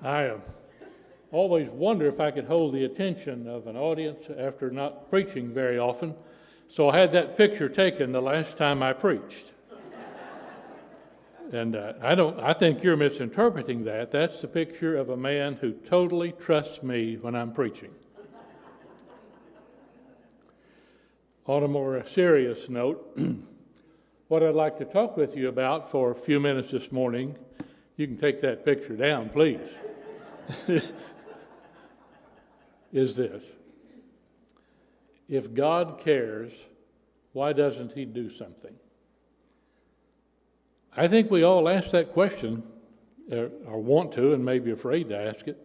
I always wonder if I could hold the attention of an audience after not preaching very often. So I had that picture taken the last time I preached. And I think you're misinterpreting that. That's the picture of a man who totally trusts me when I'm preaching. On a more serious note, what I'd like to talk with you about for a few minutes this morning, you can take that picture down, please, is this. If God cares, why doesn't he do something? I think we all ask that question, or want to, and maybe afraid to ask it.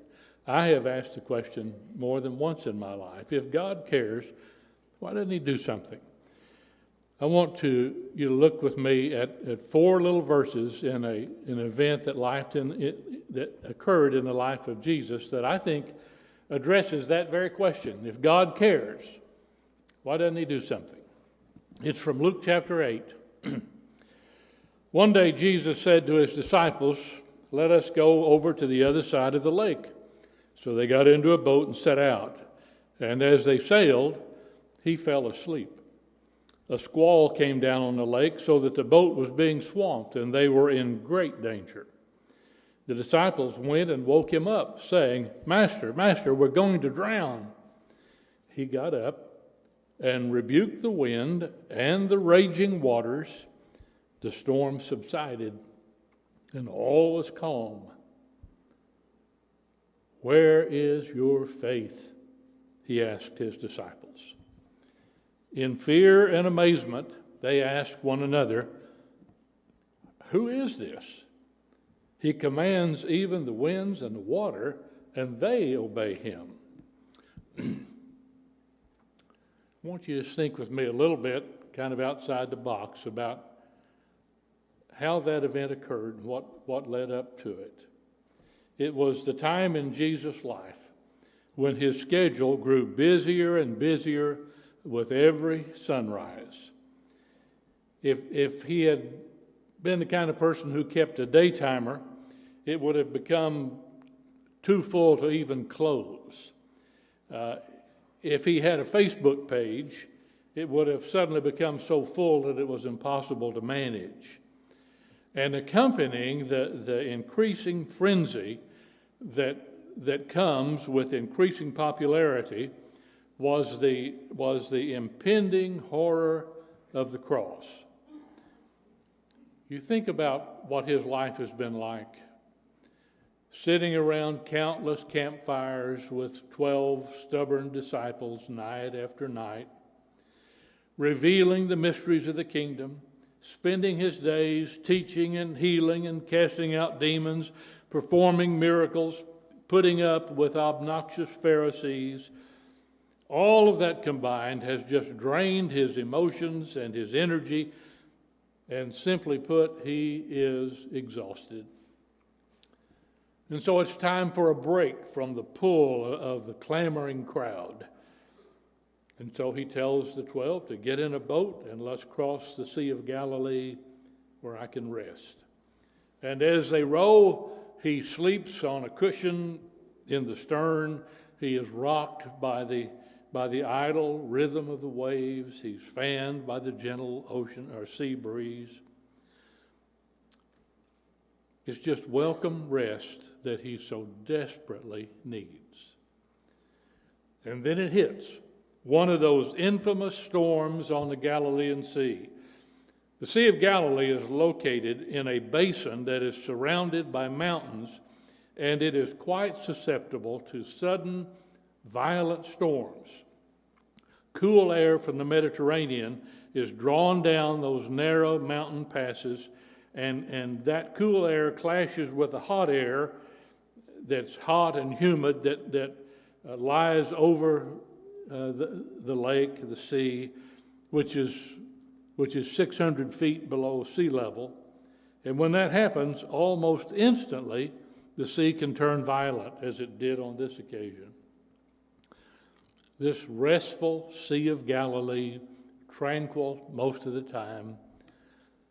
I have asked the question more than once in my life. If God cares, why doesn't he do something? I want you to look with me at four little verses in an event that occurred in the life of Jesus that I think addresses that very question. If God cares, why doesn't he do something? It's from Luke chapter 8. One day Jesus said to his disciples, "Let us go over to the other side of the lake." So they got into a boat and set out. And as they sailed, he fell asleep. A squall came down on the lake so that the boat was being swamped, and they were in great danger. The disciples went and woke him up, saying, "Master, Master, we're going to drown." He got up and rebuked the wind and the raging waters. The storm subsided, and all was calm. "Where is your faith?" he asked his disciples. In fear and amazement, they asked one another, "Who is this? He commands even the winds and the water, and they obey him." I want you to think with me a little bit, kind of outside the box, about how that event occurred and what led up to it. It was the time in Jesus' life when his schedule grew busier and busier with every sunrise. If he had been the kind of person who kept a day timer, it would have become too full to even close. If he had a Facebook page, it would have suddenly become so full that it was impossible to manage. And accompanying the increasing frenzy that comes with increasing popularity was the impending horror of the cross. You think about what his life has been like. Sitting around countless campfires with 12 stubborn disciples night after night, revealing the mysteries of the kingdom, spending his days teaching and healing and casting out demons, performing miracles, putting up with obnoxious Pharisees. All of that combined has just drained his emotions and his energy, and simply put, he is exhausted. And so it's time for a break from the pull of the clamoring crowd. And so he tells the 12 to get in a boat and let's cross the Sea of Galilee where I can rest. And as they row, he sleeps on a cushion in the stern. He is rocked by the idle rhythm of the waves. He's fanned by the gentle ocean or sea breeze. It's just welcome rest that he so desperately needs. And then it hits. One of those infamous storms on the Galilean Sea. The Sea of Galilee is located in a basin that is surrounded by mountains, and it is quite susceptible to sudden, violent storms. Cool air from the Mediterranean is drawn down those narrow mountain passes, and that cool air clashes with the hot air that's hot and humid that lies over the lake, the sea, which is 600 feet below sea level. And when that happens, almost instantly, the sea can turn violent, as it did on this occasion. This restful Sea of Galilee, tranquil most of the time,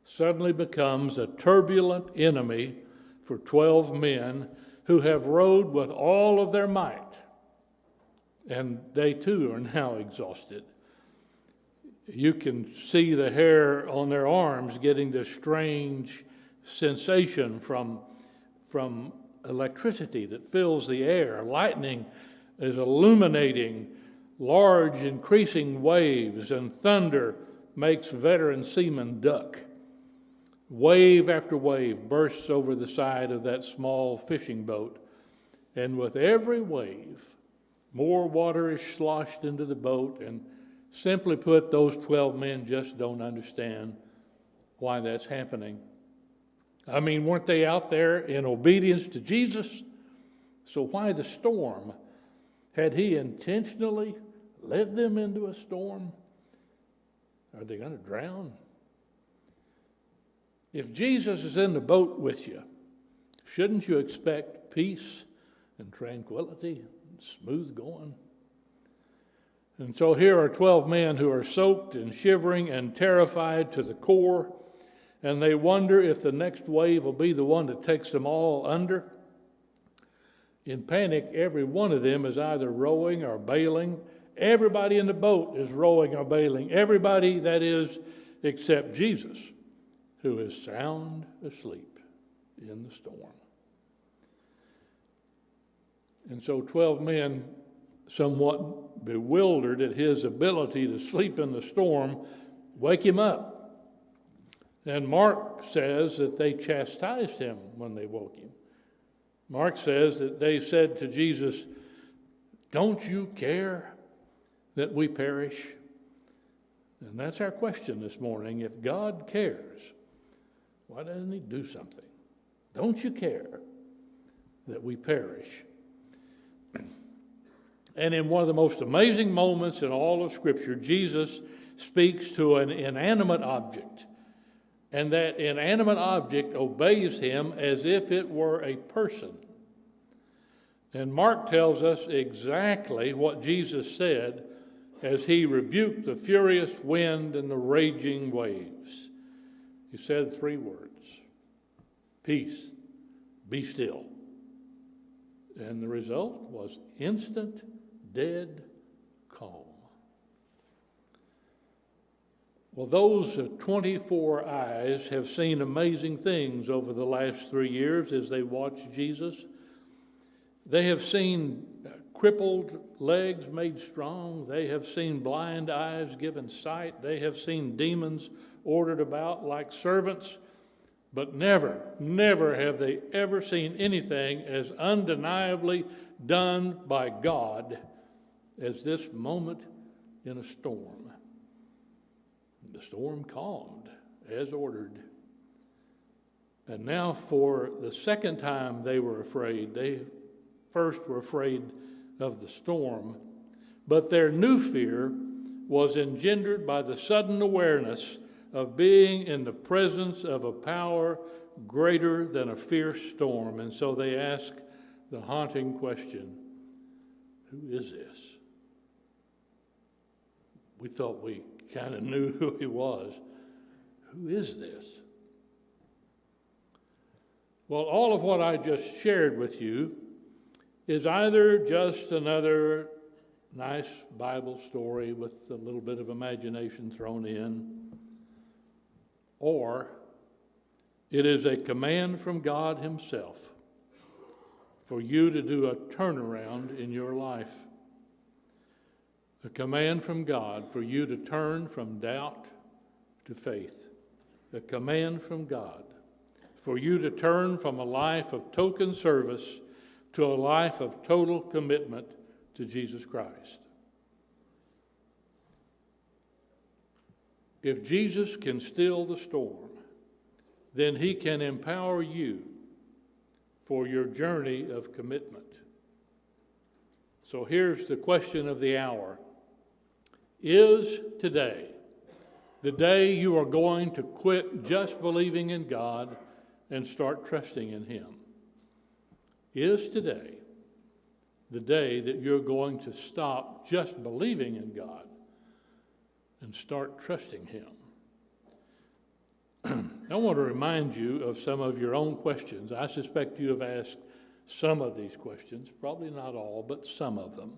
suddenly becomes a turbulent enemy for 12 men who have rowed with all of their might, and they too are now exhausted. You can see the hair on their arms getting this strange sensation from electricity that fills the air. Lightning is illuminating large increasing waves, and thunder makes veteran seamen duck. Wave after wave bursts over the side of that small fishing boat, and with every wave, more water is sloshed into the boat, and simply put, those 12 men just don't understand why that's happening. I mean, weren't they out there in obedience to Jesus? So why the storm? Had he intentionally led them into a storm? Are they going to drown? If Jesus is in the boat with you, shouldn't you expect peace and tranquility and smooth going? And so here are 12 men who are soaked and shivering and terrified to the core, and they wonder if the next wave will be the one that takes them all under. In panic, every one of them is either rowing or bailing. Everybody in the boat is rowing or bailing. Everybody, that is, except Jesus, who is sound asleep in the storm. And so 12 men, somewhat bewildered at his ability to sleep in the storm, wake him up. And Mark says that they chastised him when they woke him. Mark says that they said to Jesus, "Don't you care that we perish?" And that's our question this morning. If God cares, why doesn't he do something? Don't you care that we perish? And in one of the most amazing moments in all of Scripture, Jesus speaks to an inanimate object. And that inanimate object obeys him as if it were a person. And Mark tells us exactly what Jesus said as he rebuked the furious wind and the raging waves. He said 3 words: "Peace, be still." And the result was instant, dead calm. Well, those 24 eyes have seen amazing things over the last 3 years as they watched Jesus. They have seen crippled legs made strong. They have seen blind eyes given sight. They have seen demons ordered about like servants. But never, never have they ever seen anything as undeniably done by God as this moment in a storm. The storm calmed as ordered. And now for the second time they were afraid. They first were afraid of the storm, but their new fear was engendered by the sudden awareness of being in the presence of a power greater than a fierce storm. And so they ask the haunting question, who is this? We thought we kind of knew who he was. Who is this? Well, all of what I just shared with you is either just another nice Bible story with a little bit of imagination thrown in, or it is a command from God himself for you to do a turnaround in your life. A command from God for you to turn from doubt to faith. A command from God for you to turn from a life of token service to a life of total commitment to Jesus Christ. If Jesus can still the storm, then he can empower you for your journey of commitment. So here's the question of the hour. Is today the day you are going to quit just believing in God and start trusting in him? Is today the day that you're going to stop just believing in God and start trusting him? I want to remind you of some of your own questions. I suspect you have asked some of these questions, probably not all, but some of them.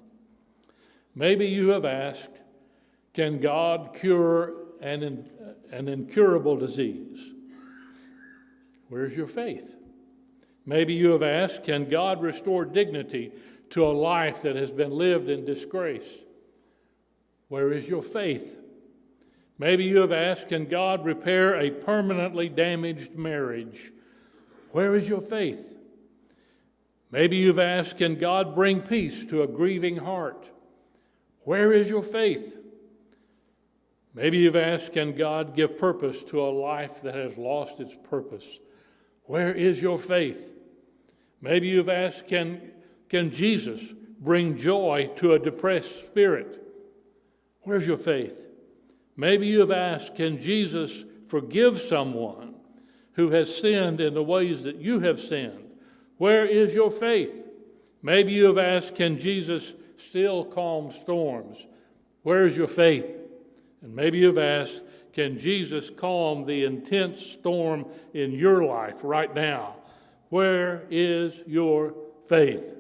Maybe you have asked, can God cure an incurable disease? Where's your faith? Maybe you have asked, can God restore dignity to a life that has been lived in disgrace? Where is your faith? Maybe you have asked, can God repair a permanently damaged marriage? Where is your faith? Maybe you've asked, can God bring peace to a grieving heart? Where is your faith? Maybe you've asked, can God give purpose to a life that has lost its purpose? Where is your faith? Maybe you've asked, can Jesus bring joy to a depressed spirit? Where's your faith? Maybe you have asked, can Jesus forgive someone who has sinned in the ways that you have sinned? Where is your faith? Maybe you have asked, can Jesus still calm storms? Where is your faith? And maybe you've asked, can Jesus calm the intense storm in your life right now? Where is your faith?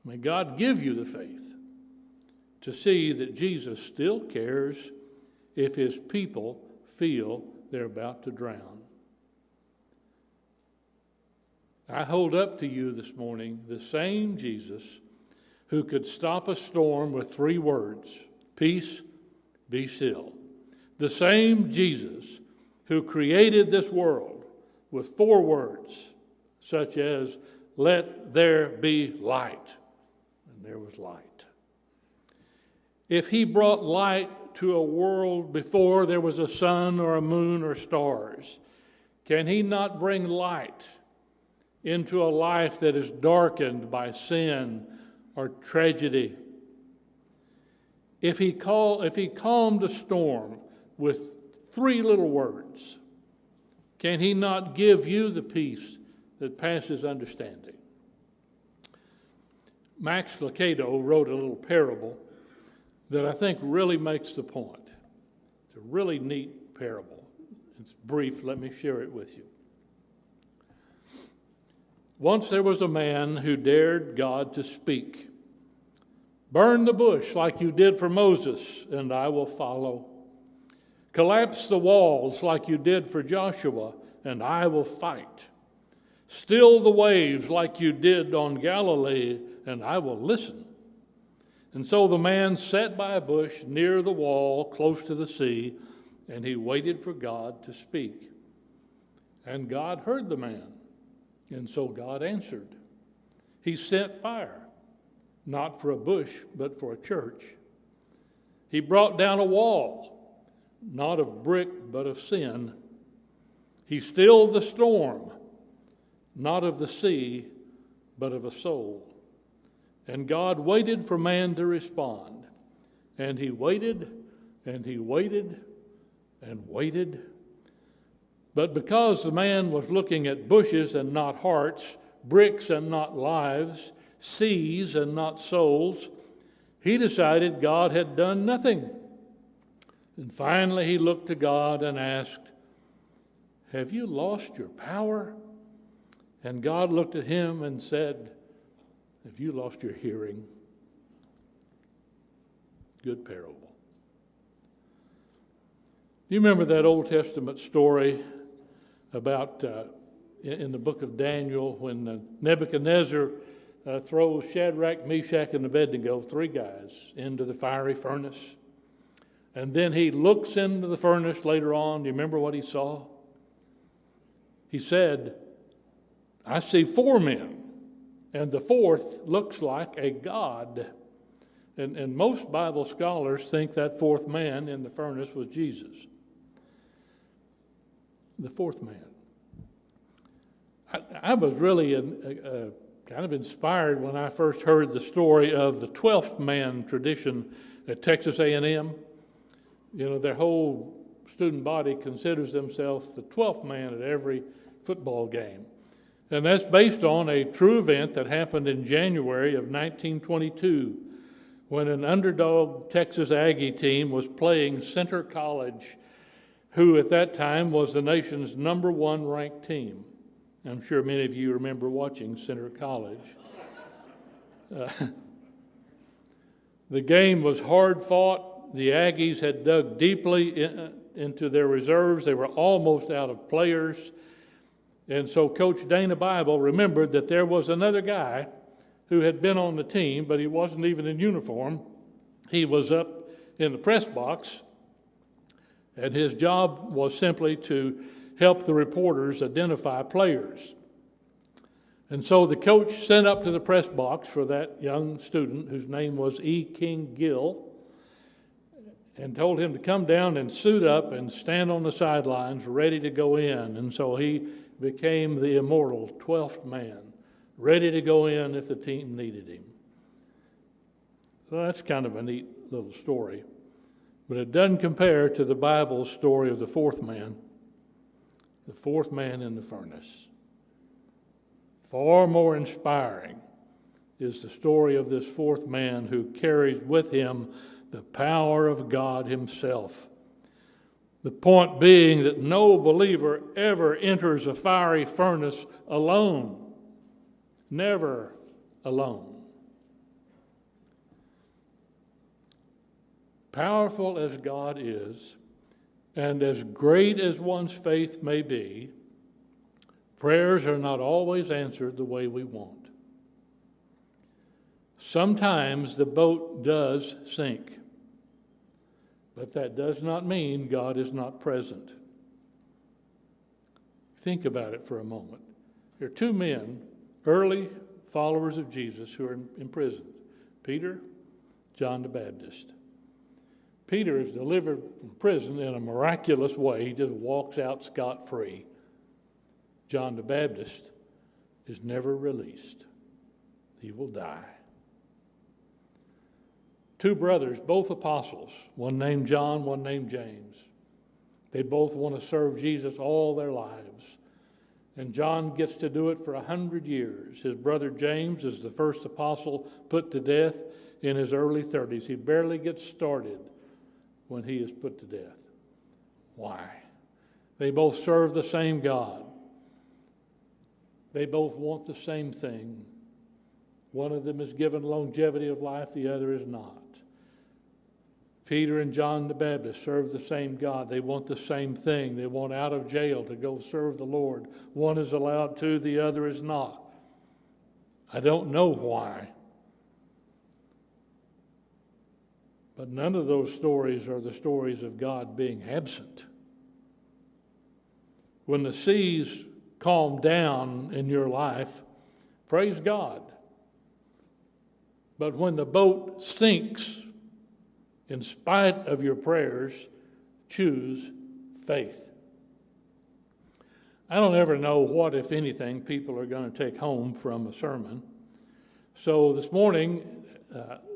May God give you the faith to see that Jesus still cares if his people feel they're about to drown. I hold up to you this morning the same Jesus who could stop a storm with 3 words, peace, be still. The same Jesus who created this world with 4 words, such as, let there be light. And there was light. If he brought light to a world before there was a sun or a moon or stars, can he not bring light into a life that is darkened by sin or tragedy? If he calmed a storm with 3 little words, can he not give you the peace that passes understanding? Max Lucado wrote a little parable that I think really makes the point. It's a really neat parable. It's brief. Let me share it with you. Once there was a man who dared God to speak. Burn the bush like you did for Moses, and I will follow. Collapse the walls like you did for Joshua, and I will fight. Still the waves like you did on Galilee, and I will listen. And so the man sat by a bush near the wall, close to the sea, and he waited for God to speak. And God heard the man, and so God answered. He sent fire, not for a bush, but for a church. He brought down a wall, not of brick, but of sin. He stilled the storm, not of the sea, but of a soul. And God waited for man to respond. And he waited, and he waited, and waited. But because the man was looking at bushes and not hearts, bricks and not lives, seas and not souls, he decided God had done nothing. And finally he looked to God and asked, have you lost your power? And God looked at him and said, have you lost your hearing? Good parable. You remember that Old Testament story about in the book of Daniel when Nebuchadnezzar throws Shadrach, Meshach, and Abednego, 3 guys, into the fiery furnace. And then he looks into the furnace later on. Do you remember what he saw? He said, I see 4 men, and the 4th looks like a god. And most Bible scholars think that 4th man in the furnace was Jesus. The 4th man. I was really kind of inspired when I first heard the story of the 12th man tradition at Texas A&M. You know, their whole student body considers themselves the 12th man at every football game. And that's based on a true event that happened in January of 1922 when an underdog Texas Aggie team was playing Center College, who at that time was the nation's #1 ranked team. I'm sure many of you remember watching Center College. The game was hard fought. The Aggies had dug deeply into their reserves. They were almost out of players. And so Coach Dana Bible remembered that there was another guy who had been on the team, but he wasn't even in uniform. He was up in the press box, and his job was simply to help the reporters identify players. And so the coach sent up to the press box for that young student, whose name was E. King Gill, and told him to come down and suit up and stand on the sidelines ready to go in. And so he became the immortal 12th man, ready to go in if the team needed him. Well, that's kind of a neat little story, but it doesn't compare to the Bible's story of the fourth man in the furnace. Far more inspiring is the story of this fourth man who carries with him the power of God himself. The point being that no believer ever enters a fiery furnace alone. Never alone. Powerful as God is, and as great as one's faith may be, prayers are not always answered the way we want. Sometimes the boat does sink, but that does not mean God is not present. Think about it for a moment. There are two men, early followers of Jesus, who are imprisoned: Peter, John the Baptist. Peter is delivered from prison in a miraculous way. He just walks out scot-free. John the Baptist is never released. He will die. Two brothers, both apostles, one named John, one named James. They both want to serve Jesus all their lives. And John gets to do it for 100 years. His brother James is the first apostle put to death in his early 30s. He barely gets started when he is put to death. Why? They both serve the same God. They both want the same thing. One of them is given longevity of life, the other is not. Peter and John the Baptist serve the same God. They want the same thing. They want out of jail to go serve the Lord. One is allowed to, the other is not. I don't know why. But none of those stories are the stories of God being absent. When the seas calm down in your life, praise God. But when the boat sinks, in spite of your prayers, choose faith. I don't ever know what, if anything, people are going to take home from a sermon. So this morning,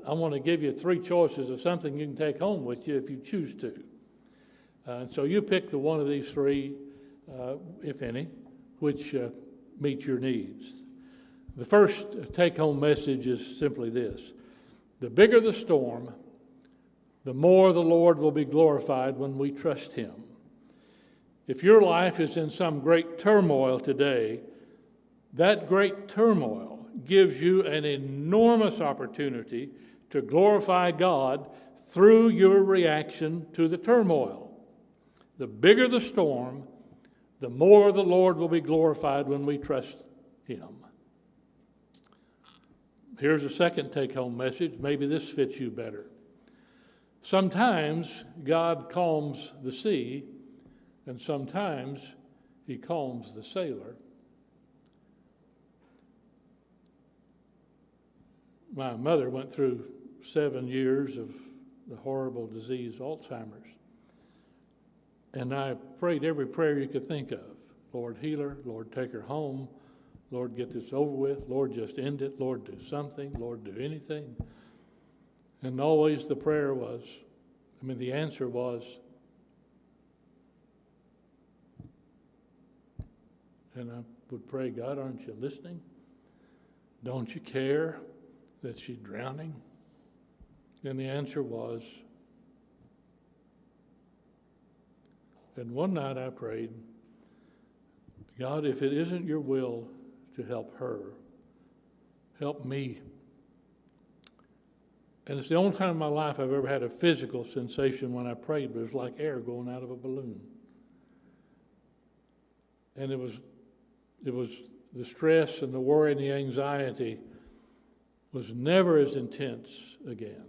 I want to give you three choices of something you can take home with you if you choose to. So you pick the one of these three, if any, which meet your needs. The first take-home message is simply this: the bigger the storm, the more the Lord will be glorified when we trust Him. If your life is in some great turmoil today, that great turmoil gives you an enormous opportunity to glorify God through your reaction to the turmoil. The bigger the storm, the more the Lord will be glorified when we trust Him. Here's a second take-home message. Maybe this fits you better. Sometimes God calms the sea, and sometimes He calms the sailor. My mother went through 7 years of the horrible disease, Alzheimer's. And I prayed every prayer you could think of. Lord, heal her. Lord, take her home. Lord, get this over with. Lord, just end it. Lord, do something. Lord, do anything. And always the prayer was, the answer was, and I would pray, God, aren't you listening? Don't you care that she's drowning? And the answer was, and one night I prayed, God, if it isn't your will to help her, help me. And it's the only time in my life I've ever had a physical sensation when I prayed, but it was like air going out of a balloon. And it was the stress and the worry and the anxiety was never as intense again.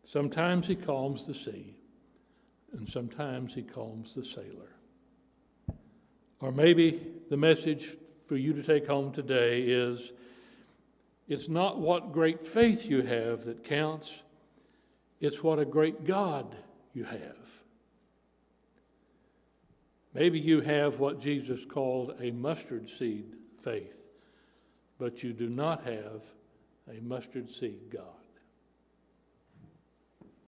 Sometimes he calms the sea, and sometimes he calms the sailor. Or maybe the message for you to take home today is, it's not what great faith you have that counts, it's what a great God you have. Maybe you have what Jesus called a mustard seed faith, but you do not have a mustard seed God.